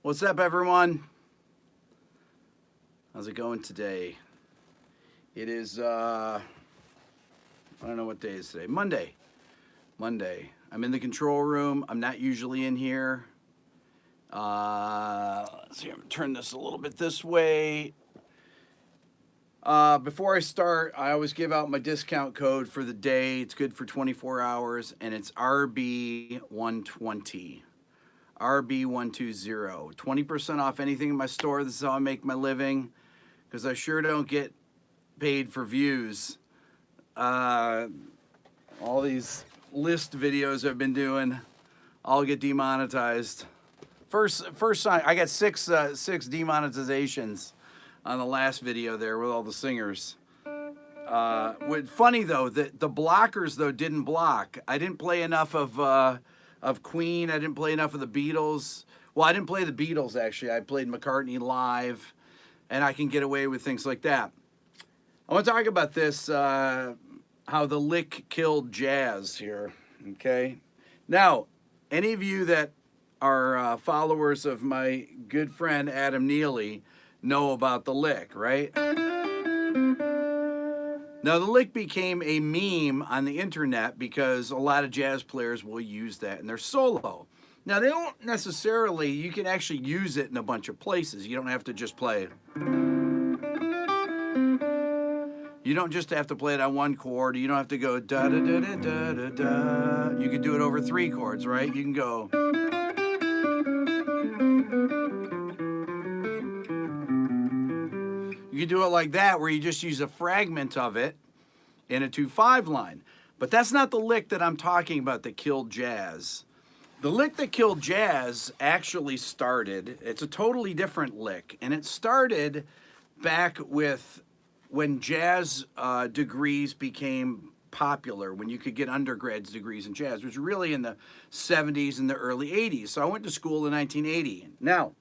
What's up, everyone? How's it going today? It is, I don't know what day is today. Monday. I'm in the control room. I'm not usually in here. Let's see, I'm gonna turn this a little bit this way. Before I start, I always give out my discount code for the day. It's good for 24 hours, and it's RB120. RB120. 20% off anything in my store. This is how I make my living, because I sure don't get paid for views. All these list videos I've been doing, all get demonetized. First time I got six demonetizations on the last video there with all the singers. Funny though, the blockers though didn't block. I didn't play enough of Queen. I didn't play enough of the Beatles. Well, I didn't play the Beatles actually. I played McCartney live, and I can get away with things like that. I want to talk about this, how the lick killed jazz here. Okay, now any of you that are followers of my good friend Adam Neely know about the lick, right? Now, the lick became a meme on the internet because a lot of jazz players will use that in their solo. Now, they don't necessarily, you can actually use it in a bunch of places. You don't have to just play it. You don't just have to play it on one chord. You don't have to go da-da-da-da-da-da-da. You can do it over 3 chords, right? You can go. You can do it like that, where you just use a fragment of it in a 2/5 line. But that's not the lick that I'm talking about that killed jazz. The lick that killed jazz actually started, it's a totally different lick, and it started back with when jazz degrees became popular, when you could get undergrads degrees in jazz, which was really in the 70s and the early 80s. So I went to school in 1980. Now,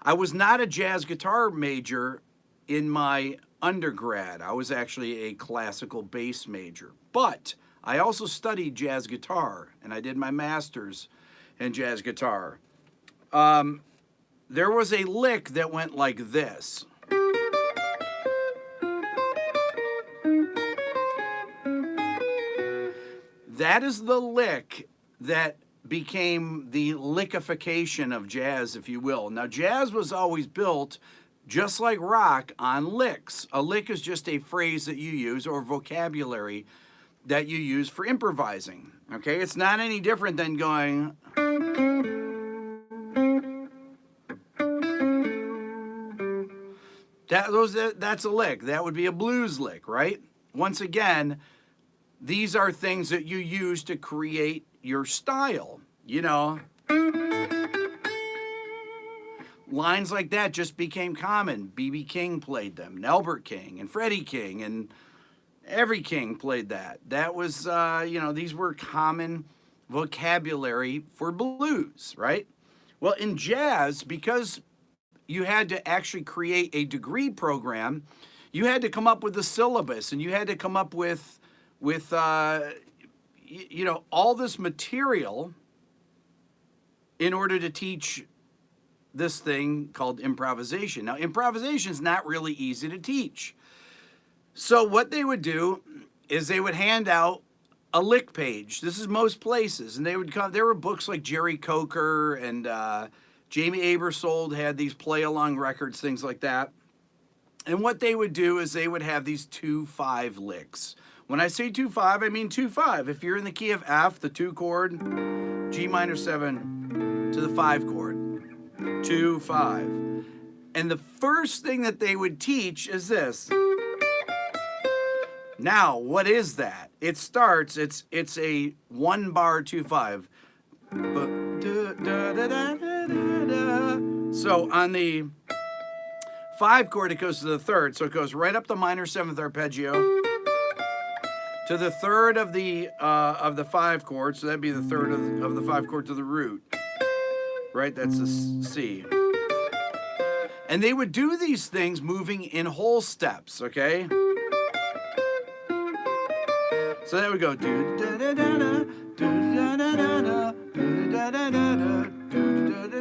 I was not a jazz guitar major in my undergrad. I was actually a classical bass major, but I also studied jazz guitar, and I did my master's in jazz guitar. There was a lick that went like this. That is the lick that became the lickification of jazz, if you will. Now, jazz was always built just like rock on licks. A lick is just a phrase that you use or vocabulary that you use for improvising. Okay, it's not any different than going. That's a lick. That would be a blues lick, right? Once again, these are things that you use to create your style, you know. Lines like that just became common. B.B. King played them, and Albert King, and Freddie King, and every King played that. That was, these were common vocabulary for blues, right? Well, in jazz, because you had to actually create a degree program, you had to come up with a syllabus, and you had to come up with all this material in order to teach this thing called improvisation. Now, improvisation is not really easy to teach. So what they would do is they would hand out a lick page. This is most places. And they would come, there were books like Jerry Coker and Jamie Aebersold had these play-along records, things like that. And what they would do is they would have these 2/5 licks. When I say 2/5, I mean 2/5. If you're in the key of F, the 2 chord, G minor 7 to the 5 chord. 2/5. And the first thing that they would teach is this. Now, what is that? It starts, it's a 1-bar 2/5. So on the 5 chord, it goes to the 3rd. So it goes right up the minor 7th arpeggio to the 3rd of the 5 chord. So that'd be the 3rd of the 5 chord to the root. Right, that's a C. And they would do these things moving in whole steps, okay? So that would go do da da da da, do da da da da, do da da da da, do da da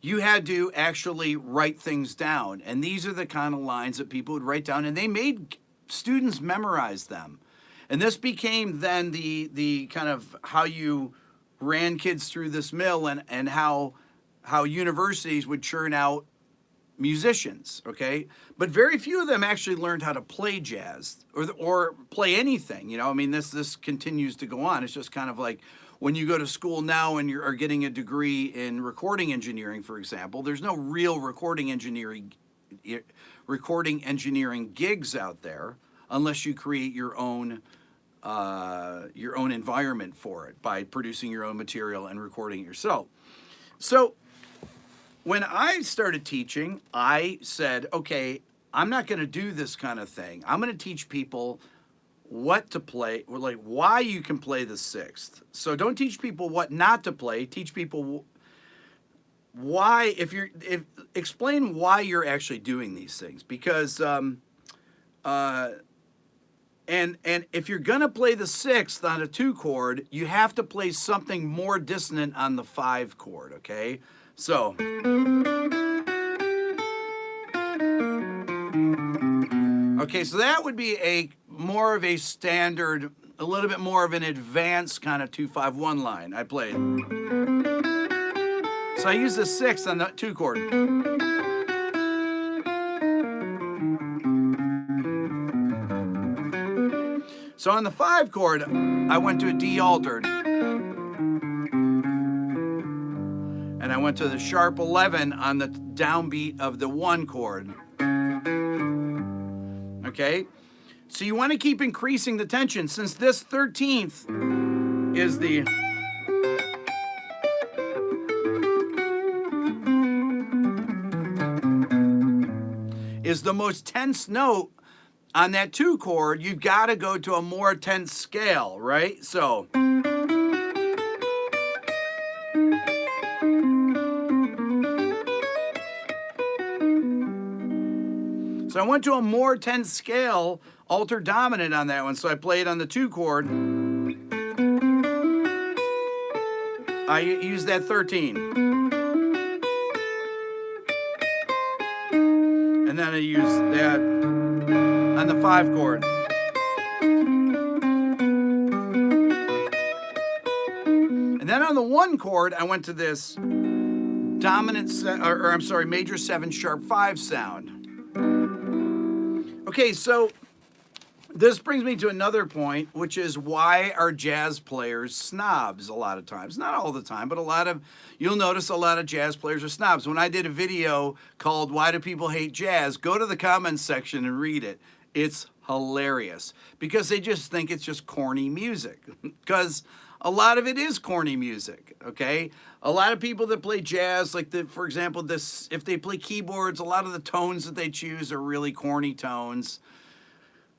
you had to actually write things down. And these are the kind of lines that people would write down, and they made students memorize them. And this became then the kind of how you ran kids through this mill, and how universities would churn out musicians, okay? But very few of them actually learned how to play jazz or play anything, you know? I mean, this continues to go on. It's just kind of like when you go to school now and you're getting a degree in recording engineering, for example, there's no real recording engineering gigs out there unless you create your own environment for it by producing your own material and recording it yourself. So when I started teaching, I said, okay, I'm not going to do this kind of thing. I'm going to teach people what to play, or like why you can play the sixth. So don't teach people what not to play. Teach people why. Explain why you're actually doing these things. Because and if you're going to play the sixth on a 2 chord, you have to play something more dissonant on the 5 chord. Okay. So, okay, so that would be more of a standard, a little bit more of an advanced kind of 2-5-1 line I played. So I use the 6th on the 2 chord. So on the 5 chord, I went to a D altered. And I went to the sharp 11 on the downbeat of the 1 chord. Okay? So you want to keep increasing the tension. Since this 13th is the most tense note on that 2 chord, you've got to go to a more tense scale, right? So I went to a more tense scale, alter dominant on that one. So I played on the 2 chord. I used that 13. And then I used that on the 5 chord. And then on the 1 chord, I went to this major 7 sharp 5 sound. Okay, so this brings me to another point, which is why are jazz players snobs a lot of times? Not all the time, but you'll notice a lot of jazz players are snobs. When I did a video called Why Do People Hate Jazz, go to the comments section and read it. It's hilarious because they just think it's just corny music, because a lot of it is corny music, okay? A lot of people that play jazz, for example, if they play keyboards, a lot of the tones that they choose are really corny tones.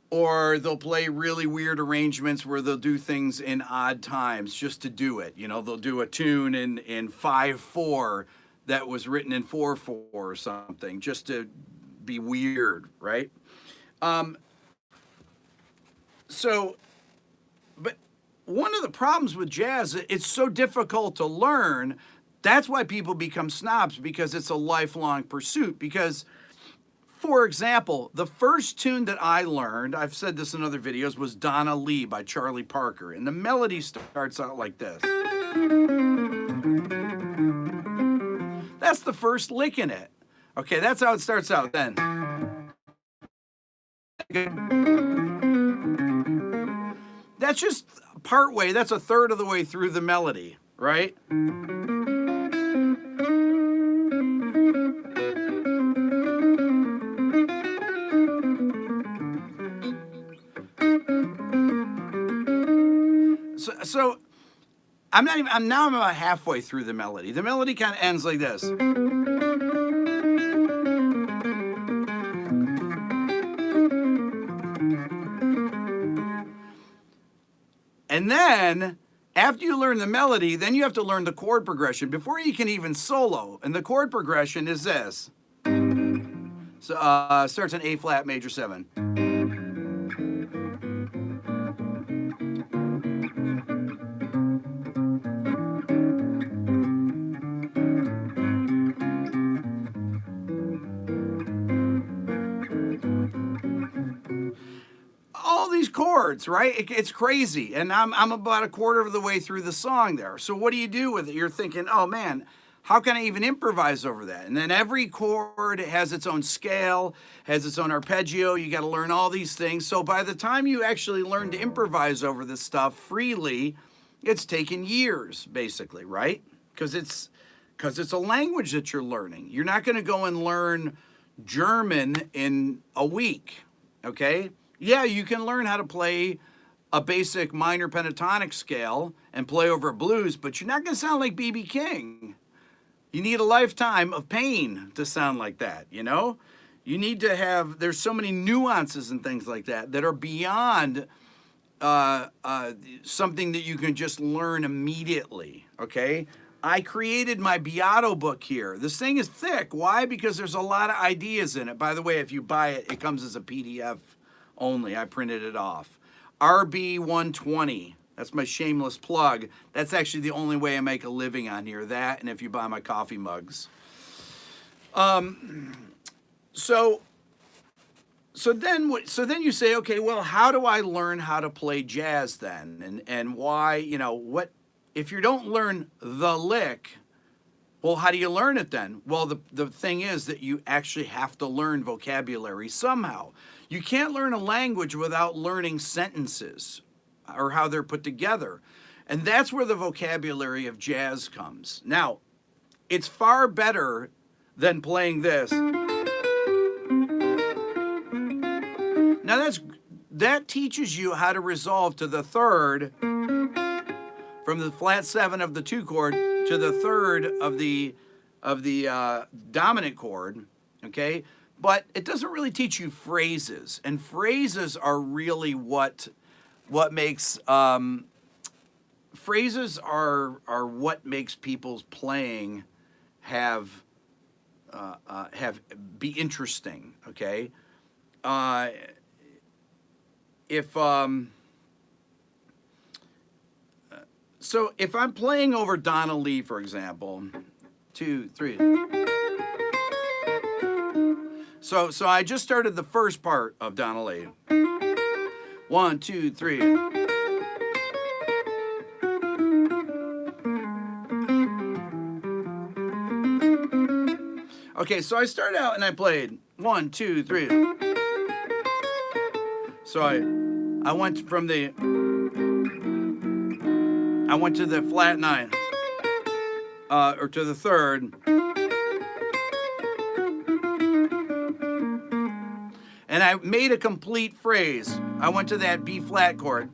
Or they'll play really weird arrangements where they'll do things in odd times just to do it. You know, they'll do a tune in 5/4 that was written in 4/4 or something just to be weird, right? But one of the problems with jazz, it's so difficult to learn. That's why people become snobs, because it's a lifelong pursuit. Because, for example, the first tune that I learned, I've said this in other videos, was Donna Lee by Charlie Parker. And the melody starts out like this. That's the first lick in it. Okay, that's how it starts out then. That's just part way, that's a third of the way through the melody, right? So I'm about halfway through the melody. The melody kind of ends like this. And then, after you learn the melody, then you have to learn the chord progression before you can even solo. And the chord progression is this. So starts in A flat major 7. all these chords, right? It's crazy. And I'm about a quarter of the way through the song there. So what do you do with it? You're thinking, oh man, how can I even improvise over that? And then every chord has its own scale, has its own arpeggio. You got to learn all these things. So by the time you actually learn to improvise over this stuff freely, it's taken years, basically, right? Because it's a language that you're learning. You're not going to go and learn German in a week, okay? Yeah, you can learn how to play a basic minor pentatonic scale and play over blues, but you're not going to sound like B.B. King. You need a lifetime of pain to sound like that, you know? You need to have, there's so many nuances and things like that that are beyond something that you can just learn immediately, okay? I created my Beato book here. This thing is thick. Why? Because there's a lot of ideas in it. By the way, if you buy it, it comes as a PDF only. I printed it off. RB 120. That's my shameless plug. That's actually the only way I make a living on here. That, and if you buy my coffee mugs. So then you say, okay, well, how do I learn how to play jazz then? And why, you know, what, if you don't learn the lick, well, how do you learn it then? Well, the thing is that you actually have to learn vocabulary somehow. You can't learn a language without learning sentences or how they're put together. And that's where the vocabulary of jazz comes. Now, it's far better than playing this. Now that teaches you how to resolve to the third from the flat 7 of the 2 chord to the third of the dominant chord, okay? But it doesn't really teach you phrases, and phrases are really what makes phrases are what makes people's playing be interesting, okay? So if I'm playing over Donna Lee, for example, 2, 3. So I just started the first part of Donna Lee. 1, 2, 3. Okay, so I started out and I played 1, 2, 3. So I went from the I went to the flat 9, or to the third, and I made a complete phrase. I went to that B flat chord,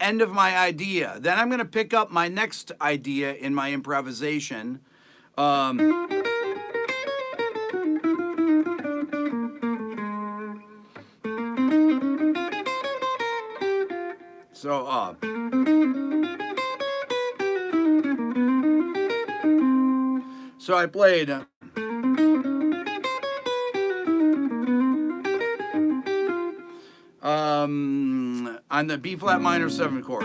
end of my idea. Then I'm going to pick up my next idea in my improvisation. So I played on the B flat minor 7 chord.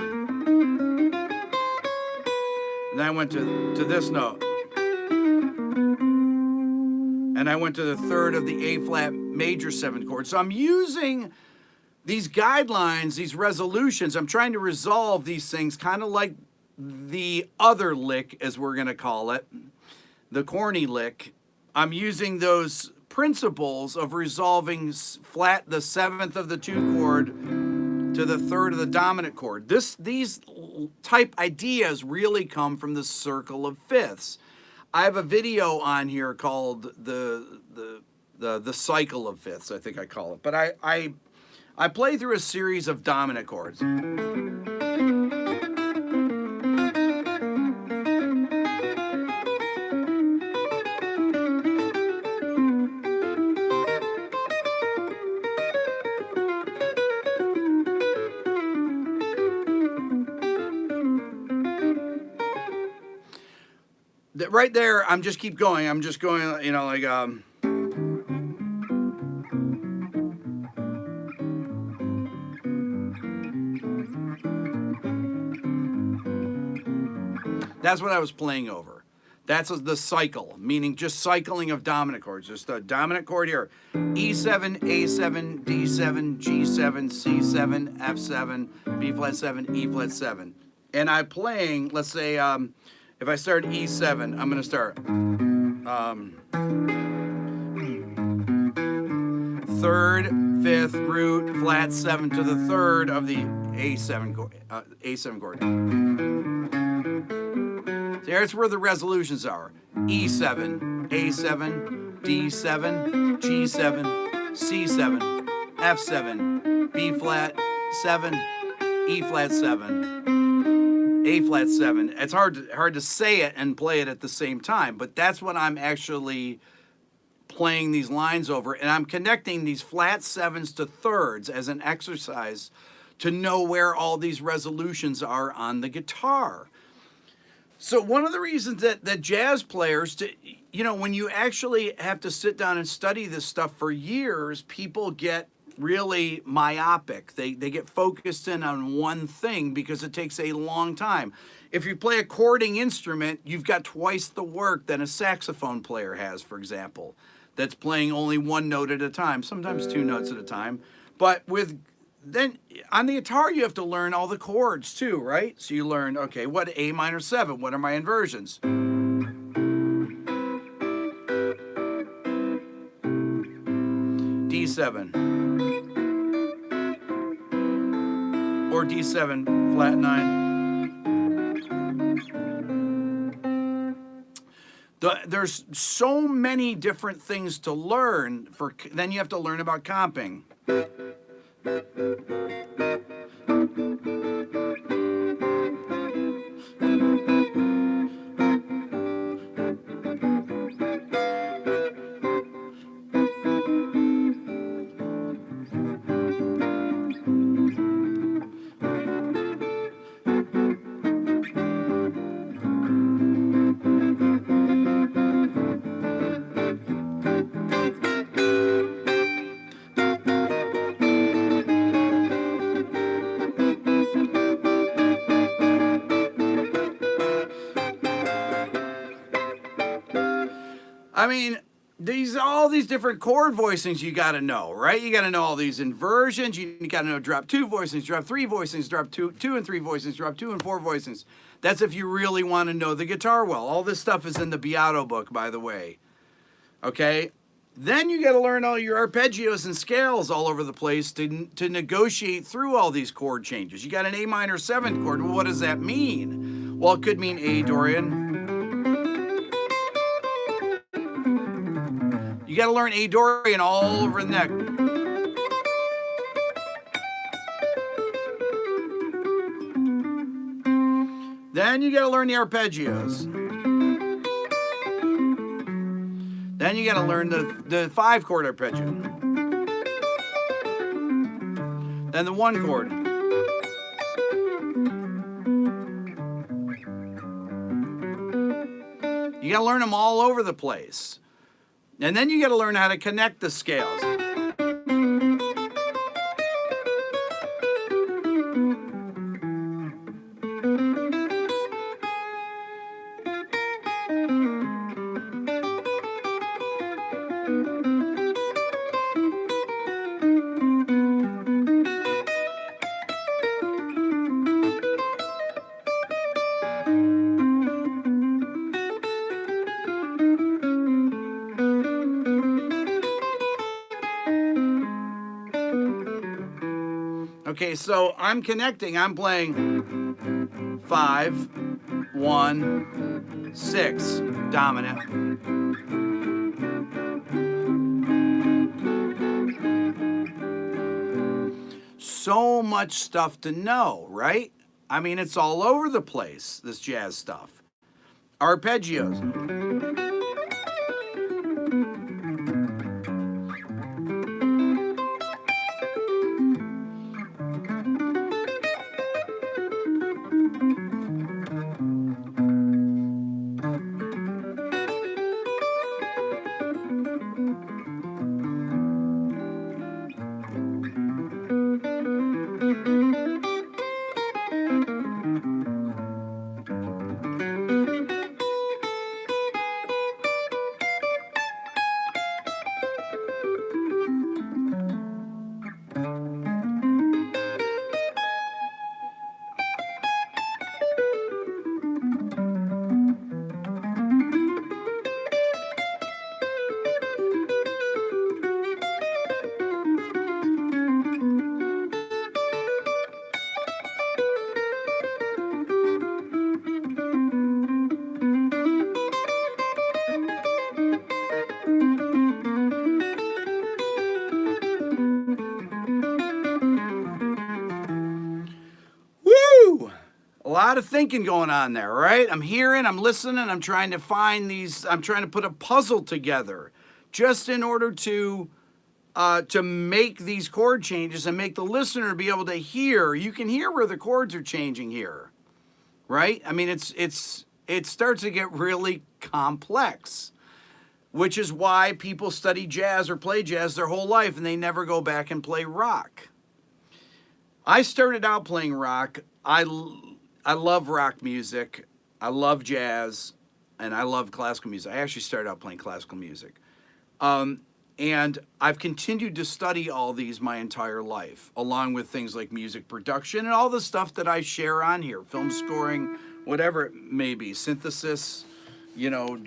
Then I went to this note. And I went to the third of the A flat major 7 chord. So I'm using these guidelines, these resolutions. I'm trying to resolve these things kind of like the other lick, as we're going to call it, the corny lick. I'm using those principles of resolving flat the 7th of the 2 chord to the 3rd of the dominant chord. These type ideas really come from the circle of fifths. I have a video on here called the cycle of fifths, I think I call it. But I play through a series of dominant chords. Right there, I'm just keep going. I'm just going, you know, like that's what I was playing over. That's the cycle, meaning just cycling of dominant chords. Just a dominant chord here. E7, A7, D7, G7, C7, F7, B flat 7, E flat 7. And I'm playing, let's say, if I start E7, I'm going to start third, fifth, root, flat 7 to the third of the A7 chord. A7 chord. There's where the resolutions are. E7, A7, D7, G7, C7, F7, B flat 7, E flat 7, A flat 7. It's hard to say it and play it at the same time, but that's what I'm actually playing these lines over, and I'm connecting these flat 7s to thirds as an exercise to know where all these resolutions are on the guitar. So one of the reasons that jazz players, when you actually have to sit down and study this stuff for years, people get really myopic. They get focused in on one thing because it takes a long time. If you play a chording instrument, you've got twice the work than a saxophone player has, for example, that's playing only one note at a time, sometimes two notes at a time. But then on the guitar, you have to learn all the chords too, right? So you learn, okay, what A minor 7? What are my inversions? D7. Or D7 flat 9. There's so many different things to learn. Then you have to learn about comping. I mean, all these different chord voicings you got to know, right? You got to know all these inversions. You got to know drop 2 voicings, drop 3 voicings, drop 2 and 3 voicings, drop 2 and 4 voicings. That's if you really want to know the guitar well. All this stuff is in the Beato book, by the way. Okay? Then you got to learn all your arpeggios and scales all over the place to negotiate through all these chord changes. You got an A minor 7th chord. Well, what does that mean? Well, it could mean A Dorian. You got to learn A Dorian all over the neck. Then you got to learn the arpeggios. Then you got to learn the 5-chord arpeggio. Then the 1 chord. You got to learn them all over the place. And then you got to learn how to connect the scales. Okay, so I'm connecting. I'm playing 5, 1, 6, dominant. So much stuff to know, right? I mean, it's all over the place, this jazz stuff. Arpeggios. A lot of thinking going on there, right? I'm hearing, I'm listening, I'm trying to find these, I'm trying to put a puzzle together just in order to make these chord changes and make the listener be able to hear. You can hear where the chords are changing here, right? I mean, it starts to get really complex, which is why people study jazz or play jazz their whole life and they never go back and play rock. I started out playing rock. I love rock music. I love jazz, and I love classical music. I actually started out playing classical music. And I've continued to study all these my entire life, along with things like music production and all the stuff that I share on here, film scoring, whatever it may be, synthesis, you know,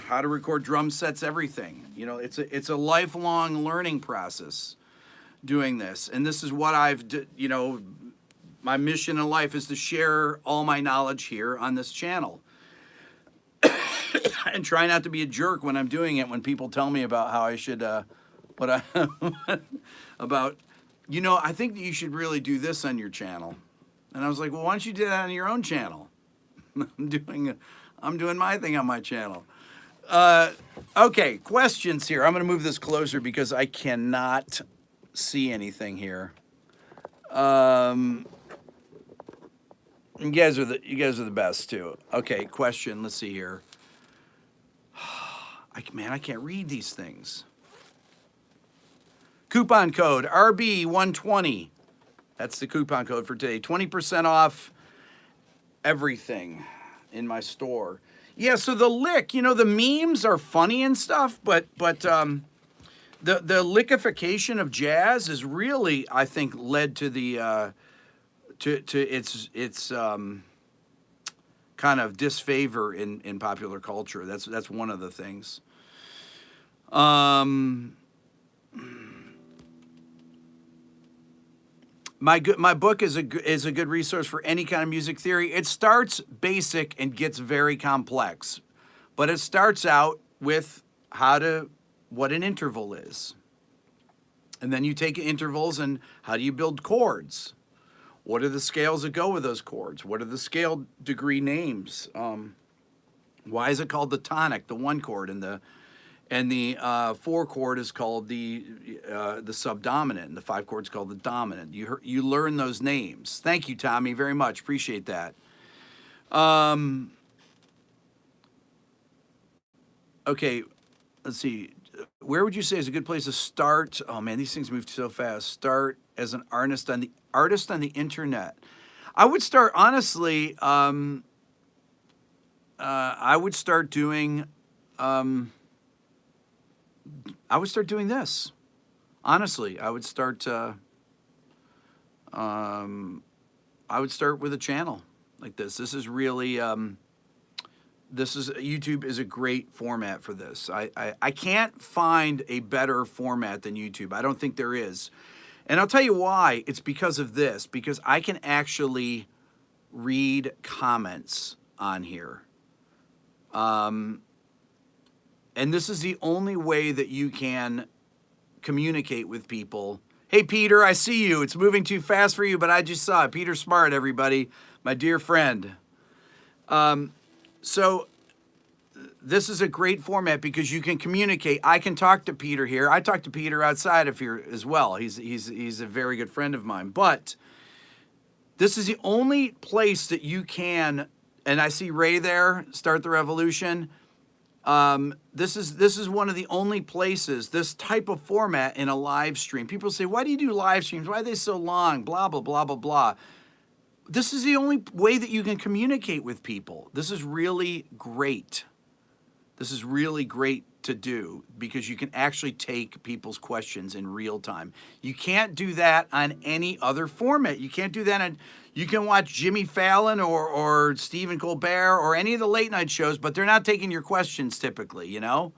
how to record drum sets, everything. You know, it's a lifelong learning process doing this. And this is what you know, my mission in life is to share all my knowledge here on this channel. And try not to be a jerk when I'm doing it, when people tell me about how I should, about, you know, I think that you should really do this on your channel. And I was like, well, why don't you do that on your own channel? I'm doing my thing on my channel. Okay, questions here. I'm going to move this closer because I cannot see anything here. You guys are the best too. Okay, question. Let's see here. Man, I can't read these things. Coupon code RB120. That's the coupon code for today. 20% off everything in my store. Yeah, so the lick, you know, the memes are funny and stuff, but the lickification of jazz is really, I think, led to the to its kind of disfavor in popular culture. That's one of the things. My book is a good resource for any kind of music theory. It starts basic and gets very complex, but it starts out with what an interval is. And then you take intervals and how do you build chords? What are the scales that go with those chords? What are the scale degree names? Why is it called the tonic, the one chord, and the four chord is called the subdominant, and the five chord is called the dominant. You learn those names. Thank you, Tommy, very much. Appreciate that. Okay, let's see. Where would you say is a good place to start? Oh man, these things move so fast. Start as an artist on the internet. I would start, honestly. I would start doing. I would start doing this. Honestly, I would start. I would start with a channel like this. This is really. YouTube is a great format for this. I can't find a better format than YouTube. I don't think there is. And I'll tell you why. It's because of this. Because I can actually read comments on here. And this is the only way that you can communicate with people. Hey, Peter, I see you. It's moving too fast for you, but I just saw it. Peter Smart, everybody. My dear friend. So this is a great format because you can communicate. I can talk to Peter here. I talk to Peter outside of here as well. He's a very good friend of mine. But this is the only place that you can, and I see Ray there, Start the Revolution. This is one of the only places, this type of format in a live stream. People say, why do you do live streams? Why are they so long? Blah, blah, blah, blah, blah. This is the only way that you can communicate with people. This is really great. This is really great to do because you can actually take people's questions in real time. You can't do that on any other format. You can't do that on, you can watch Jimmy Fallon or Stephen Colbert or any of the late night shows, but they're not taking your questions typically, you know?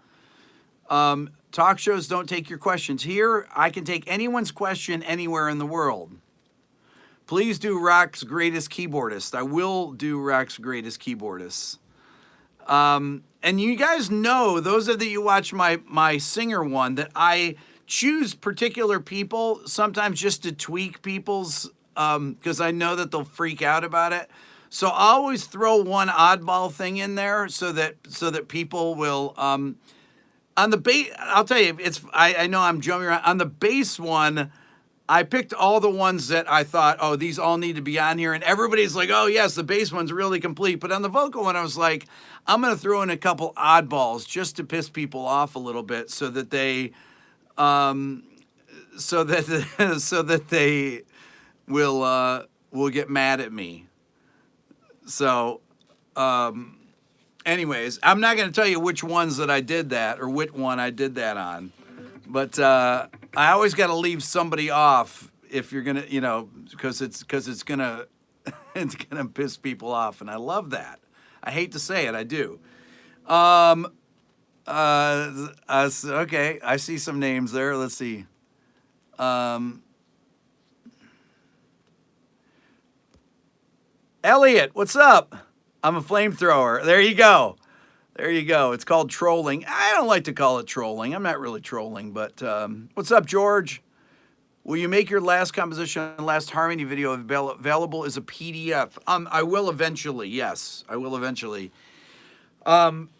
Talk shows don't take your questions. Here, I can take anyone's question anywhere in the world. Please do Rock's Greatest Keyboardist. I will do Rock's Greatest Keyboardist. And you guys know, those of you who watch my singer one, that I choose particular people sometimes just to tweak people's, because I know that they'll freak out about it. So I always throw one oddball thing in there so that people will on the bass. I'll tell you, I know I'm jumping around on the bass one. I picked all the ones that I thought, oh, these all need to be on here, and everybody's like, oh yes, the bass one's really complete. But on the vocal one, I was like, I'm gonna throw in a couple oddballs just to piss people off a little bit, so that they, so that they will get mad at me. So, anyways, I'm not going to tell you which ones that I did that or which one I did that on, but I always got to leave somebody off if you're gonna, because it's gonna it's gonna piss people off, and I love that. I hate to say it, I do. Okay, I see some names there. Let's see. Elliot, what's up? I'm a flamethrower. There you go. There you go. It's called trolling. I don't like to call it trolling. I'm not really trolling, but what's up, George? Will you make your last composition and last harmony video available as a PDF? I will eventually. Yes, I will eventually.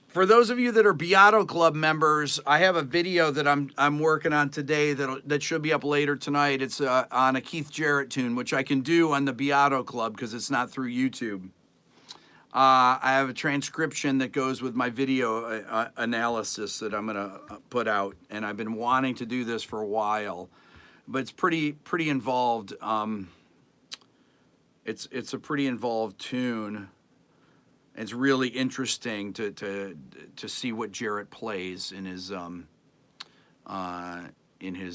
For those of you that are Beato Club members, I have a video that I'm working on today that should be up later tonight. It's on a Keith Jarrett tune, which I can do on the Beato Club because it's not through YouTube. I have a transcription that goes with my video analysis that I'm gonna put out, and I've been wanting to do this for a while, but it's pretty involved. It's a pretty involved tune. It's really interesting to see what Jarrett plays in his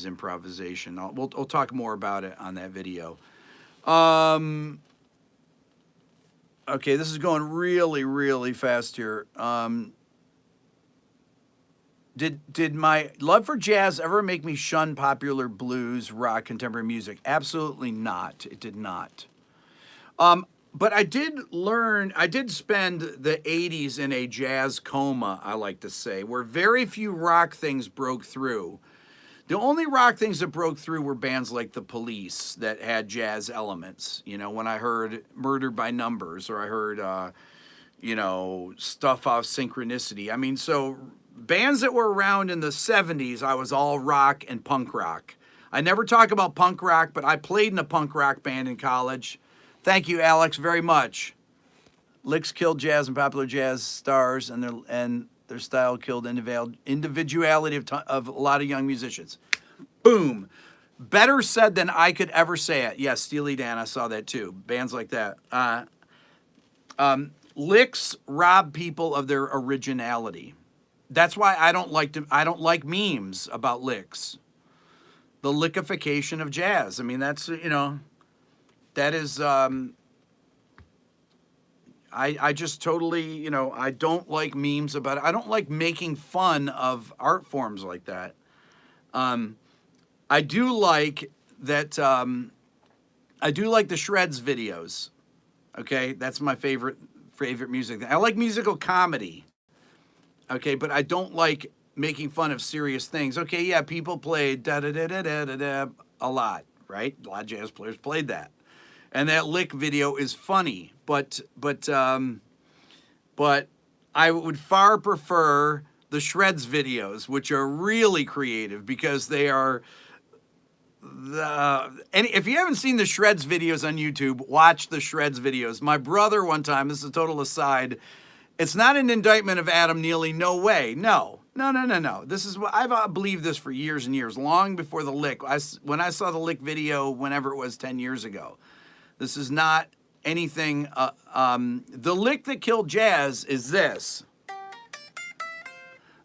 improvisation. We'll talk more about it on that video. Okay, this is going really fast here. Did my love for jazz ever make me shun popular blues, rock, contemporary music? Absolutely not. It did not. But I did spend the 80s in a jazz coma, I like to say, where very few rock things broke through. The only rock things that broke through were bands like The Police that had jazz elements. When I heard Murder by Numbers, or I heard, stuff off Synchronicity. I mean, so bands that were around in the 70s, I was all rock and punk rock. I never talk about punk rock, but I played in a punk rock band in college. Thank you, Alex, very much. Licks killed jazz and popular jazz stars, and their style killed individuality of a lot of young musicians. Boom. Better said than I could ever say it. Yes, Steely Dan, I saw that too. Bands like that. Licks rob people of their originality. That's why I don't like memes about licks. The lickification of jazz. I mean, that's, that is, I just totally, I don't like memes about it. I don't like making fun of art forms like that. I do like that, I do like the Shreds videos. Okay, that's my favorite music. I like musical comedy. Okay, but I don't like making fun of serious things. Okay, yeah, people play da-da-da-da-da-da a lot, right? A lot of jazz players played that. And that lick video is funny, but I would far prefer the Shreds videos, which are really creative because they are and if you haven't seen the Shreds videos on YouTube, watch the Shreds videos. My brother one time, this is a total aside, it's not an indictment of Adam Neely, no way, no. This is what I've believed this for years and years, long before the lick. When I saw the lick video, whenever it was 10 years ago. This is not anything. The lick that killed jazz is this.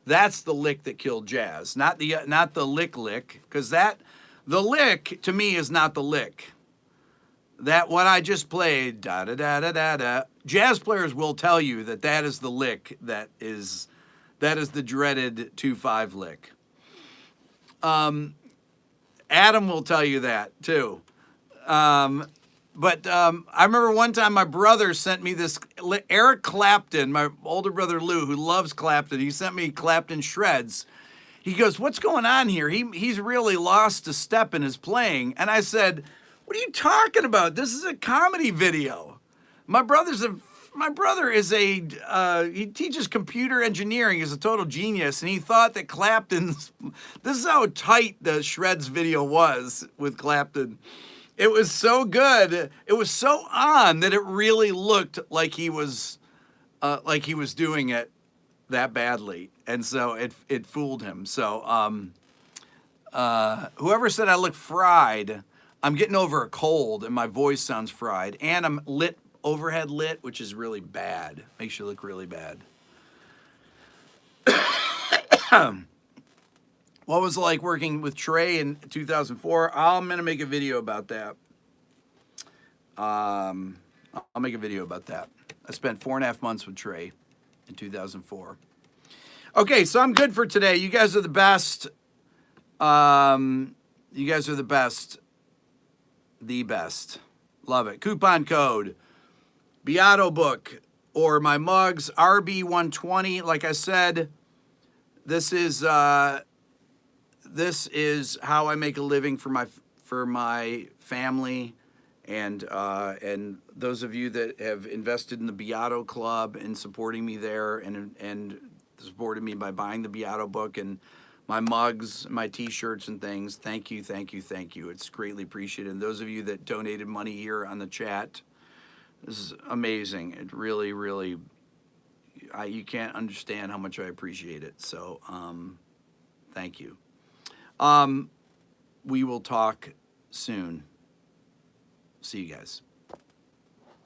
That's the lick that killed jazz, not the lick, because the lick to me is not the lick. That what I just played, da da da da da da. Jazz players will tell you that is the lick that is the dreaded 2/5 lick. Adam will tell you that too. But I remember one time my brother sent me this Eric Clapton, my older brother Lou, who loves Clapton. He sent me Clapton Shreds. He goes, "What's going on here? He's really lost a step in his playing." And I said, "What are you talking about? This is a comedy video. My brother is he teaches computer engineering. He's a total genius, and he thought that Clapton's. This is how tight the Shreds video was with Clapton. It was so good. It was so on that it really looked like he was doing it that badly, and so it fooled him. So whoever said I look fried, I'm getting over a cold and my voice sounds fried, and I'm overhead lit, which is really bad. Makes you look really bad. What was it like working with Trey in 2004? I'm gonna make a video about that. I'll make a video about that. I spent 4.5 months with Trey in 2004. Okay, so I'm good for today. You guys are the best. You guys are the best. The best. Love it. Coupon code Beato book or my mugs RB120. Like I said, this is how I make a living for my family, and those of you that have invested in the Beato Club and supporting me there and supported me by buying the Beato book and my mugs, my T-shirts and things. Thank you, thank you, thank you. It's greatly appreciated. And those of you that donated money here on the chat, this is amazing. It really, really, you can't understand how much I appreciate it. So, thank you. We will talk soon. See you guys.